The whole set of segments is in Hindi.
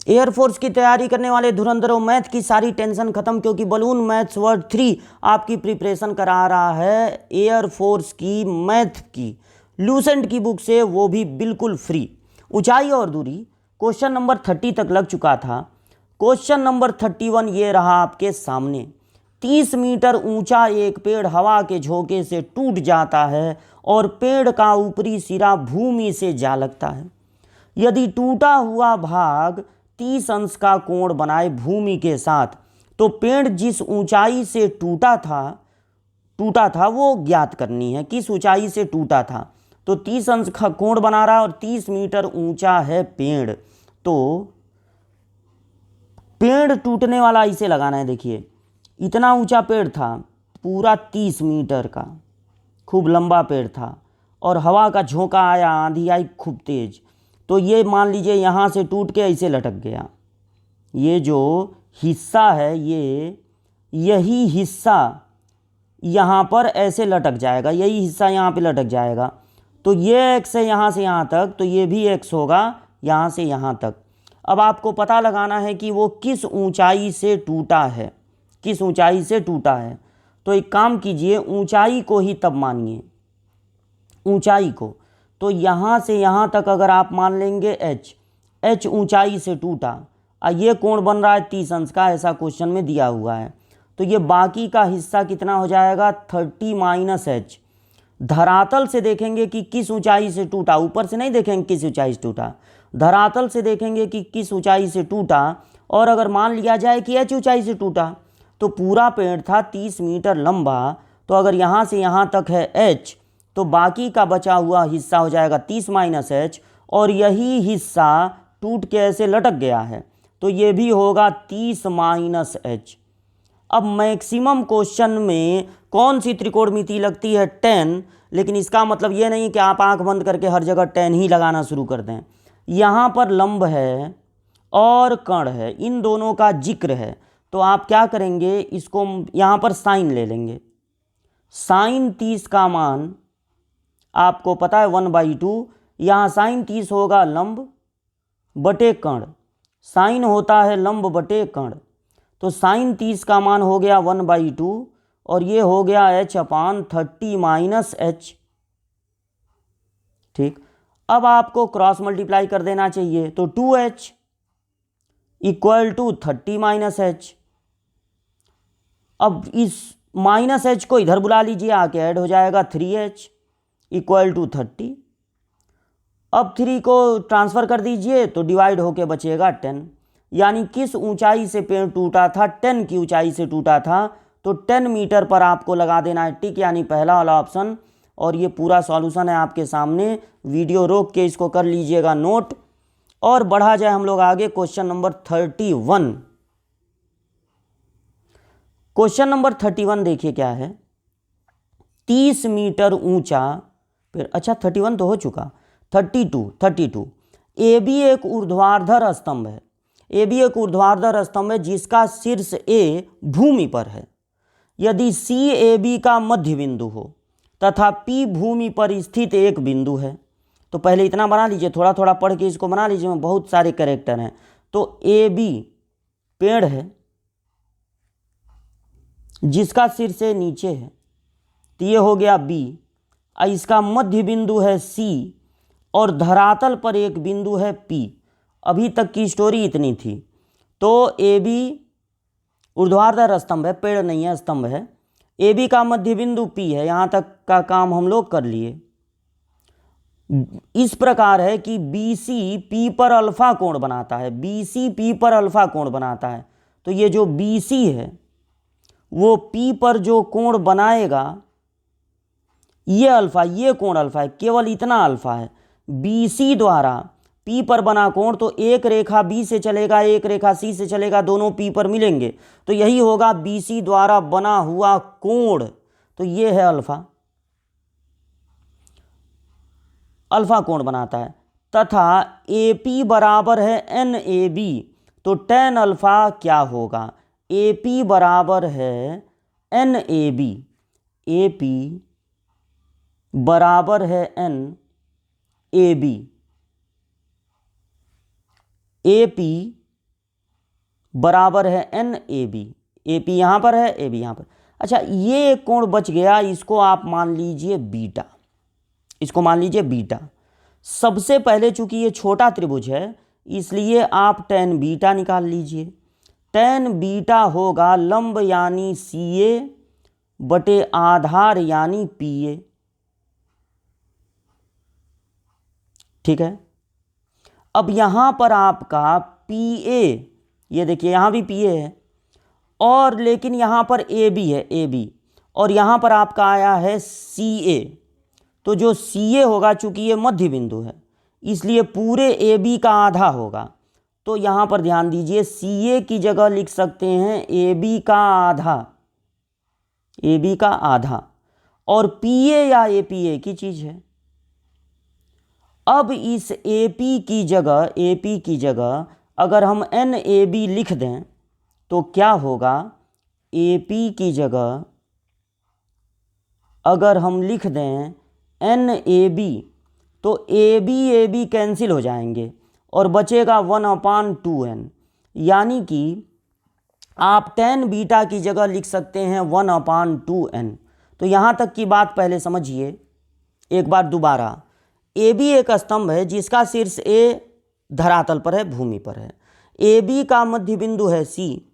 एयरफोर्स की तैयारी करने वाले धुरंधरों, मैथ की सारी टेंशन खत्म, क्योंकि बलून मैथ्स वर्ड 3 आपकी प्रिपरेशन करा रहा है एयरफोर्स की मैथ की लूसेंट की बुक से, वो भी बिल्कुल फ्री। ऊंचाई और दूरी क्वेश्चन नंबर 30 तक लग चुका था। क्वेश्चन नंबर 31 ये रहा आपके सामने। 30 मीटर ऊंचा एक पेड़ हवा के झोंके से टूट जाता है और पेड़ का ऊपरी सिरा भूमि से जा लगता है। यदि टूटा हुआ भाग 30 अंश का कोण बनाए भूमि के साथ, तो पेड़ जिस ऊंचाई से टूटा था वो ज्ञात करनी है। किस ऊंचाई से टूटा था, तो 30 अंश का कोण बना रहा है और 30 मीटर ऊंचा है पेड़। तो पेड़ टूटने वाला इसे लगाना है। देखिए इतना ऊंचा पेड़ था, पूरा 30 मीटर का, खूब लंबा पेड़ था, और हवा का झोंका आया, आंधी आई खूब तेज, तो ये मान लीजिए यहाँ से टूट के ऐसे लटक गया। ये जो हिस्सा है, यही हिस्सा यहाँ पर ऐसे लटक जाएगा, यही हिस्सा यहाँ पे लटक जाएगा। तो ये एक्स है यहाँ से यहाँ तक, तो ये भी एक्स होगा यहाँ से यहाँ तक। अब आपको पता लगाना है कि वो किस ऊंचाई से टूटा है, किस ऊंचाई से टूटा है। तो एक काम कीजिए, ऊंचाई को ही तब मानिए, ऊंचाई को। तो यहाँ से यहाँ तक अगर आप मान लेंगे एच ऊंचाई से टूटा, ये कोण बन रहा है 30 अंश का, ऐसा क्वेश्चन में दिया हुआ है। तो ये बाकी का हिस्सा कितना हो जाएगा, 30 माइनस एच। धरातल से देखेंगे कि किस ऊंचाई से टूटा, ऊपर से नहीं देखेंगे किस ऊंचाई से टूटा, धरातल से देखेंगे कि किस ऊंचाई से टूटा। और अगर मान लिया जाए कि एच ऊंचाई से टूटा, तो पूरा पेड़ था 30 मीटर लंबा, तो अगर यहाँ से यहाँ तक है एच, तो बाकी का बचा हुआ हिस्सा हो जाएगा 30 माइनस एच, और यही हिस्सा टूट के ऐसे लटक गया है, तो ये भी होगा 30 माइनस एच। अब मैक्सिमम क्वेश्चन में कौन सी त्रिकोणमिति लगती है, 10, लेकिन इसका मतलब ये नहीं कि आप आंख बंद करके हर जगह 10 ही लगाना शुरू कर दें। यहाँ पर लंब है और कण है, इन दोनों का जिक्र है, तो आप क्या करेंगे, इसको यहाँ पर साइन ले लेंगे। साइन 30 का मान आपको पता है 1/2, यहाँ साइन 30 होगा लंब बटे कण, साइन होता है लंब बटे कण, तो साइन 30 का मान हो गया 1/2, और ये हो गया h/30 माइनस एच। ठीक, अब आपको क्रॉस मल्टीप्लाई कर देना चाहिए, तो 2h equal to 30 minus H. अब इस माइनस एच को इधर बुला लीजिए, आके ऐड हो जाएगा 3h इक्वल टू 30। अब 3 को ट्रांसफ़र कर दीजिए तो डिवाइड होके बचेगा 10। यानी किस ऊंचाई से पेड़ टूटा था, 10 की ऊंचाई से टूटा था, तो 10 मीटर पर आपको लगा देना है टिक, यानी पहला वाला ऑप्शन। और ये पूरा सॉल्यूशन है आपके सामने, वीडियो रोक के इसको कर लीजिएगा नोट। और बढ़ा जाए हम लोग आगे, क्वेश्चन नंबर 31। क्वेश्चन नंबर 31 देखिए क्या है। 30 मीटर ऊंचा पेड़, अच्छा 31 तो हो चुका, 32। ए बी एक ऊर्ध्वाधर स्तंभ है, ए बी एक ऊर्ध्वाधर स्तंभ है जिसका शीर्ष ए भूमि पर है। यदि सी ए बी का मध्य बिंदु हो तथा पी भूमि पर स्थित एक बिंदु है, तो पहले इतना बना लीजिए, थोड़ा थोड़ा पढ़ के इसको बना लीजिए, बहुत सारे कैरेक्टर हैं। तो ए बी पेड़ है जिसका शीर्ष ए नीचे है, तो ये हो गया बी। इसका मध्य बिंदु है सी, और धरातल पर एक बिंदु है पी। अभी तक की स्टोरी इतनी थी। तो ए बी ऊर्ध्वाधर स्तंभ है, पेड़ नहीं है, स्तंभ है। ए बी का मध्य बिंदु पी है, यहाँ तक का काम हम लोग कर लिए। इस प्रकार है कि बी सी पी पर अल्फा कोण बनाता है, बी सी पी पर अल्फा कोण बनाता है। तो ये जो बी सी है वो पी पर जो कोण बनाएगा, ये अल्फा, ये कोण अल्फा है, केवल इतना अल्फा है। बी सी द्वारा पी पर बना कोण, तो एक रेखा बी से चलेगा, एक रेखा सी से चलेगा, दोनों पी पर मिलेंगे, तो यही होगा बी सी द्वारा बना हुआ कोण। तो ये है अल्फा, अल्फा कोण बनाता है। तथा ए पी बराबर है एन ए बी, तो टेन अल्फा क्या होगा, ए पी बराबर है N A B, A P बराबर है N A B. A P बराबर है N A B. A P यहाँ पर है, ए बी यहाँ पर। अच्छा, ये एक कोण बच गया, इसको आप मान लीजिए बीटा, इसको मान लीजिए बीटा। सबसे पहले चूंकि ये छोटा त्रिभुज है इसलिए आप टेन बीटा निकाल लीजिए। टेन बीटा होगा लंब यानी सी ए बटे आधार यानी पी ए। ठीक है, अब यहां पर आपका पी ए, ये देखिए यहां भी पी ए है, और लेकिन यहां पर ए बी है, ए बी, और यहां पर आपका आया है सी ए। तो जो सी ए होगा, चूंकि ये मध्य बिंदु है इसलिए पूरे ए बी का आधा होगा। तो यहाँ पर ध्यान दीजिए, सी ए की जगह लिख सकते हैं ए बी का आधा, ए बी का आधा, और पी ए या ए पी ए की चीज़ है। अब इस ए पी की जगह, ए पी की जगह अगर हम एन ए बी लिख दें तो क्या होगा, ए पी की जगह अगर हम लिख दें एन ए बी तो ए बी कैंसिल हो जाएंगे और बचेगा 1/2n, यानी कि आप टेन बीटा की जगह लिख सकते हैं 1/2n। तो यहाँ तक की बात पहले समझिए एक बार दोबारा। ए बी एक स्तंभ है जिसका शीर्ष ए धरातल पर है, भूमि पर है। ए बी का मध्य बिंदु है सी,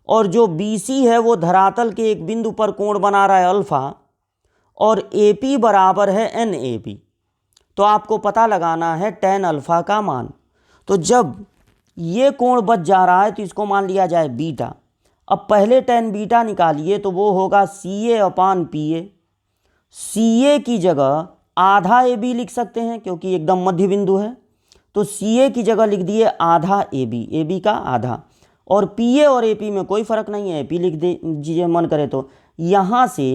और जो बी सी है वो धरातल के एक बिंदु पर कोण बना रहा है अल्फा, और ए पी बराबर है एन ए बी। तो आपको पता लगाना है टेन अल्फा का मान। तो जब ये कोण बच जा रहा है तो इसको मान लिया जाए बीटा। अब पहले टेन बीटा निकालिए तो वो होगा सी ए अपान पी ए। सी ए की जगह आधा ए बी लिख सकते हैं क्योंकि एकदम मध्य बिंदु है, तो सी ए की जगह लिख दिए आधा ए बी का आधा, और पी ए और ए पी में कोई फर्क नहीं है, ए पी लिख दीजिए मन करे तो। यहाँ से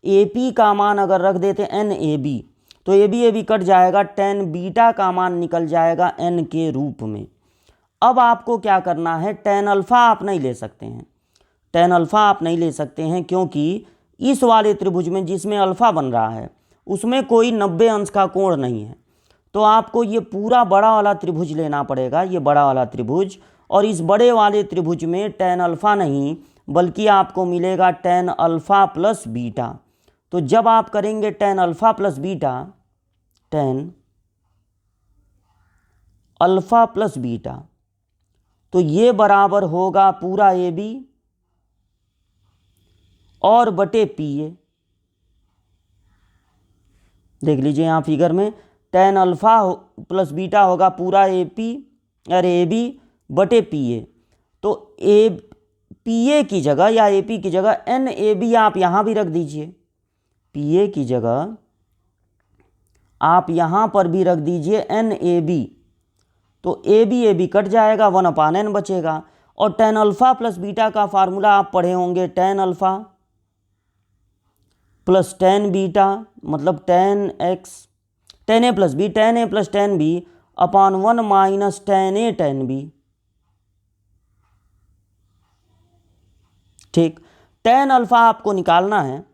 ए पी का मान अगर रख देते एन ए बी तो ए बी कट जाएगा, टेन बीटा का मान निकल जाएगा एन के रूप में। अब आपको क्या करना है, टेन अल्फा आप नहीं ले सकते हैं, टेन अल्फा आप नहीं ले सकते हैं क्योंकि इस वाले त्रिभुज में जिसमें अल्फा बन रहा है उसमें कोई 90 अंश का कोण नहीं है। तो आपको ये पूरा बड़ा वाला त्रिभुज लेना पड़ेगा, ये बड़ा वाला त्रिभुज, और इस बड़े वाले त्रिभुज में टेन अल्फा नहीं बल्कि आपको मिलेगा टेन अल्फा प्लस बीटा। तो जब आप करेंगे tan alpha plus beta, tan alpha plus beta, तो ये बराबर होगा पूरा ए बी और बटे पी ए। देख लीजिए यहाँ फिगर में टेन अल्फा प्लस बीटा होगा पूरा ए पी और ए बी बटे पी ए। तो ए पी ए की जगह या ए पी की जगह एन ए बी आप यहाँ भी रख दीजिए, पी ए की जगह आप यहाँ पर भी रख दीजिए एन ए बी। तो ए बी कट जाएगा, 1/n बचेगा। और टेन अल्फा प्लस बीटा का फार्मूला आप पढ़े होंगे, tan alpha plus tan beta मतलब टेन एक्स, टेन ए प्लस बी, टेन ए प्लस टेन बी अपान 1 माइनस टेन ए टेन बी। ठीक, टेन अल्फा आपको निकालना है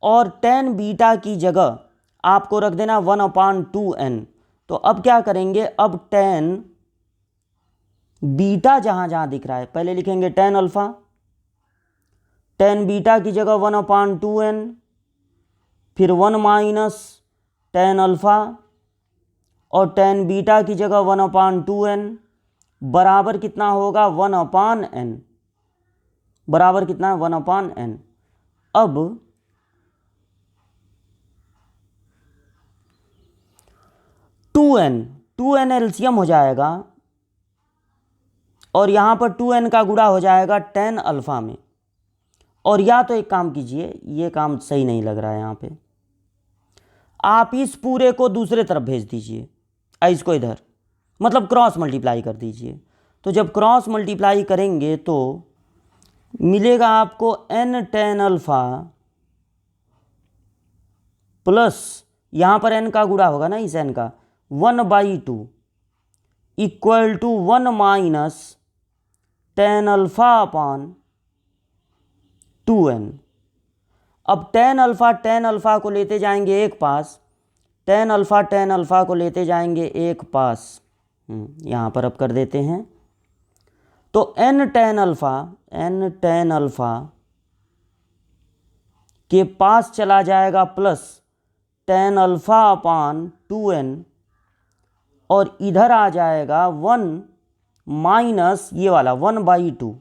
और टेन बीटा की जगह आपको रख देना 1/2n। तो अब क्या करेंगे, अब टेन बीटा जहां जहां दिख रहा है पहले लिखेंगे टेन अल्फा, टेन बीटा की जगह 1/2n, फिर 1 माइनस टेन अल्फा और टेन बीटा की जगह 1/2n बराबर कितना होगा 1/n, बराबर कितना है 1/n। अब टू एन एलसीएम हो जाएगा और यहाँ पर 2n का गुणा हो जाएगा टेन अल्फा में। और या तो एक काम कीजिए, ये काम सही नहीं लग रहा है यहाँ पे, आप इस पूरे को दूसरे तरफ भेज दीजिए, इसको इधर मतलब क्रॉस मल्टीप्लाई कर दीजिए। तो जब क्रॉस मल्टीप्लाई करेंगे तो मिलेगा आपको n टेन अल्फा प्लस यहाँ पर n का गुणा होगा ना इस n का 1/2 equal to 1 minus tan alpha upon 2n। अब टेन अल्फा को लेते जाएंगे एक पास, टेन अल्फा को लेते जाएंगे एक पास, यहाँ पर अब कर देते हैं। तो n tan अल्फ़ा के पास चला जाएगा plus tan alpha upon 2n, और इधर आ जाएगा 1 माइनस ये वाला 1/2।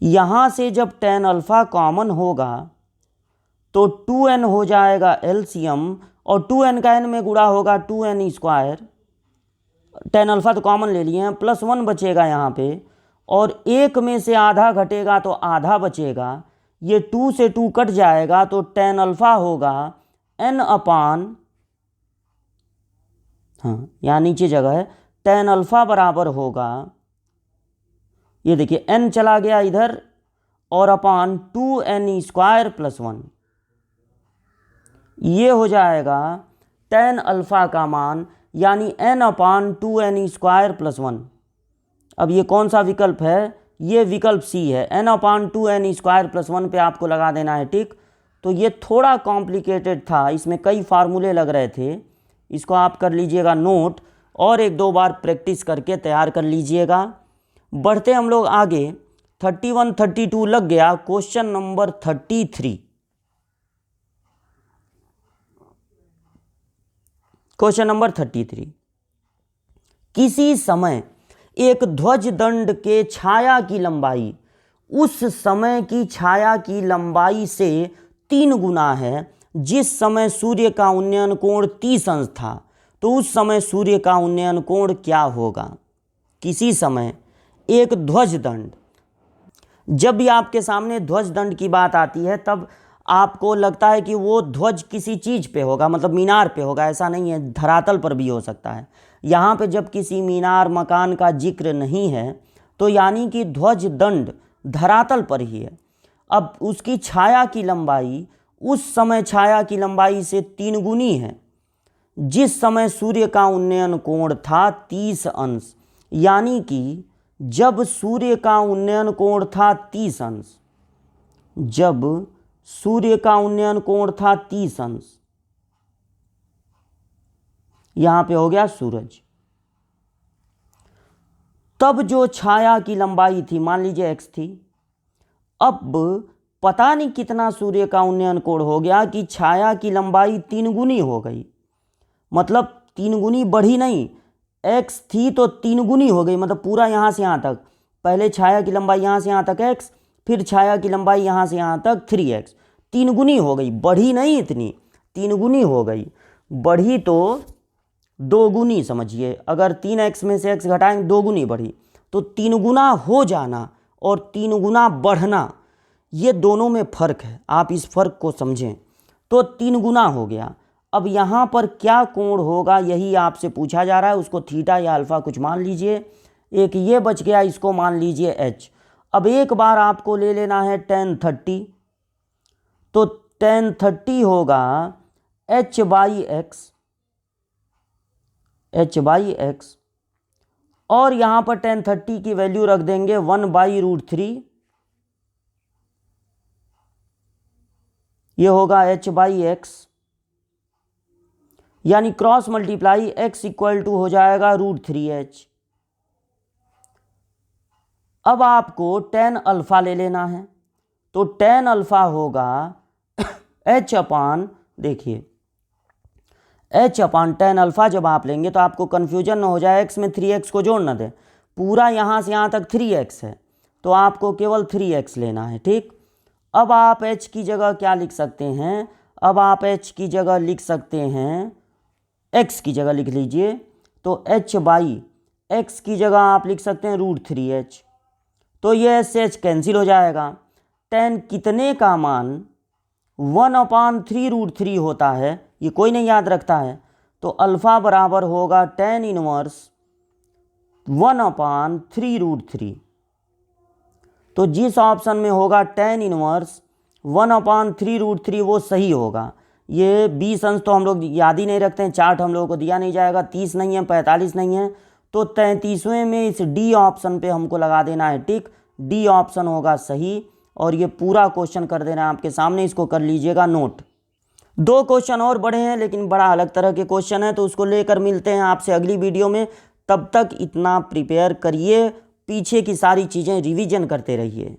यहाँ से जब tan अल्फ़ा कॉमन होगा तो 2n हो जाएगा एलसीएम, और 2n का n में गुणा होगा 2n²। tan अल्फ़ा तो कॉमन ले लिए हैं, प्लस 1 बचेगा यहाँ पे, और 1 में से आधा घटेगा तो आधा बचेगा। ये 2 से 2 कट जाएगा तो tan अल्फ़ा होगा n अपान, हाँ यहाँ नीचे जगह है, tan अल्फ़ा बराबर होगा, ये देखिए n चला गया इधर, और अपान 2n² + 1, ये हो जाएगा tan अल्फ़ा का मान, यानी n अपान 2n² + 1। अब ये कौन सा विकल्प है? ये विकल्प सी है, n अपान 2n² + 1 पे आपको लगा देना है टिक। तो ये थोड़ा कॉम्प्लिकेटेड था, इसमें कई फार्मूले लग रहे थे, इसको आप कर लीजिएगा नोट, और 1-2 बार प्रैक्टिस करके तैयार कर लीजिएगा। बढ़ते हम लोग आगे, 31, 32 लग गया, क्वेश्चन नंबर 33। क्वेश्चन नंबर 33, किसी समय एक ध्वज दंड के छाया की लंबाई उस समय की छाया की लंबाई से 3 गुना है जिस समय सूर्य का उन्नयन कोण 30 अंश था, तो उस समय सूर्य का उन्नयन कोण क्या होगा? किसी समय एक ध्वज दंड, जब भी आपके सामने ध्वज दंड की बात आती है तब आपको लगता है कि वो ध्वज किसी चीज़ पे होगा, मतलब मीनार पे होगा, ऐसा नहीं है, धरातल पर भी हो सकता है। यहाँ पे जब किसी मीनार मकान का जिक्र नहीं है तो यानी कि ध्वज दंड धरातल पर ही है। अब उसकी छाया की लंबाई उस समय छाया की लंबाई से 3 गुनी है जिस समय सूर्य का उन्नयन कोण था 30 अंश, यानी कि जब सूर्य का उन्नयन कोण था 30 अंश, जब सूर्य का उन्नयन कोण था 30 अंश, यहां पे हो गया सूरज, तब जो छाया की लंबाई थी मान लीजिए x थी। अब पता नहीं कितना सूर्य का उन्नयन कोण हो गया कि छाया की लंबाई 3 गुनी हो गई, मतलब 3 गुनी बढ़ी नहीं, x थी तो 3 गुनी हो गई, मतलब पूरा यहाँ से यहाँ तक, पहले छाया की लंबाई यहाँ से यहाँ तक x, फिर छाया की लंबाई यहाँ से यहाँ तक 3x, 3 गुनी हो गई, बढ़ी नहीं इतनी, 3 गुनी हो गई। बढ़ी तो 2 गुनी समझिए, अगर 3x में से x घटाएंगे 2 गुनी बढ़ी, तो 3 गुना हो जाना और 3 गुना बढ़ना, ये दोनों में फ़र्क है, आप इस फ़र्क को समझें। तो 3 गुना हो गया। अब यहाँ पर क्या कोण होगा यही आपसे पूछा जा रहा है, उसको थीटा या अल्फ़ा कुछ मान लीजिए। एक ये बच गया, इसको मान लीजिए h। अब एक बार आपको ले लेना है tan 30, तो tan 30 होगा h/x, और यहाँ पर tan 30 की वैल्यू रख देंगे 1/√3, ये होगा h/x, यानी क्रॉस मल्टीप्लाई x = हो जाएगा √3h। अब आपको tan अल्फ़ा ले लेना है, तो tan अल्फ़ा होगा h अपान, देखिए h अपान tan अल्फ़ा जब आप लेंगे तो आपको कन्फ्यूजन न हो जाए, x में 3x को जोड़ न दें, पूरा यहाँ से यहाँ तक 3x है तो आपको केवल 3x लेना है, ठीक। अब आप h की जगह क्या लिख सकते हैं? अब आप h की जगह लिख सकते हैं, x की जगह लिख लीजिए, तो h/x की जगह आप लिख सकते हैं √3h, तो ये h से h कैंसिल हो जाएगा। tan कितने का मान 1/3√3 होता है, ये कोई नहीं याद रखता है, तो अल्फ़ा बराबर होगा tan इनवर्स 1/3√3। तो जिस ऑप्शन में होगा tan इनवर्स 1/3√3 वो सही होगा। ये 20 अंश तो हम लोग याद ही नहीं रखते हैं, चार्ट हम लोगों को दिया नहीं जाएगा, 30 नहीं है, 45 नहीं है, तो 33वें में इस डी ऑप्शन पे हमको लगा देना है टिक, डी ऑप्शन होगा सही। और ये पूरा क्वेश्चन कर देना है आपके सामने, इसको कर लीजिएगा नोट। 2 क्वेश्चन और बड़े हैं लेकिन बड़ा अलग तरह के क्वेश्चन है, तो उसको लेकर मिलते हैं आपसे अगली वीडियो में। तब तक इतना प्रिपेयर करिए, पीछे की सारी चीज़ें रिवीजन करते रहिए।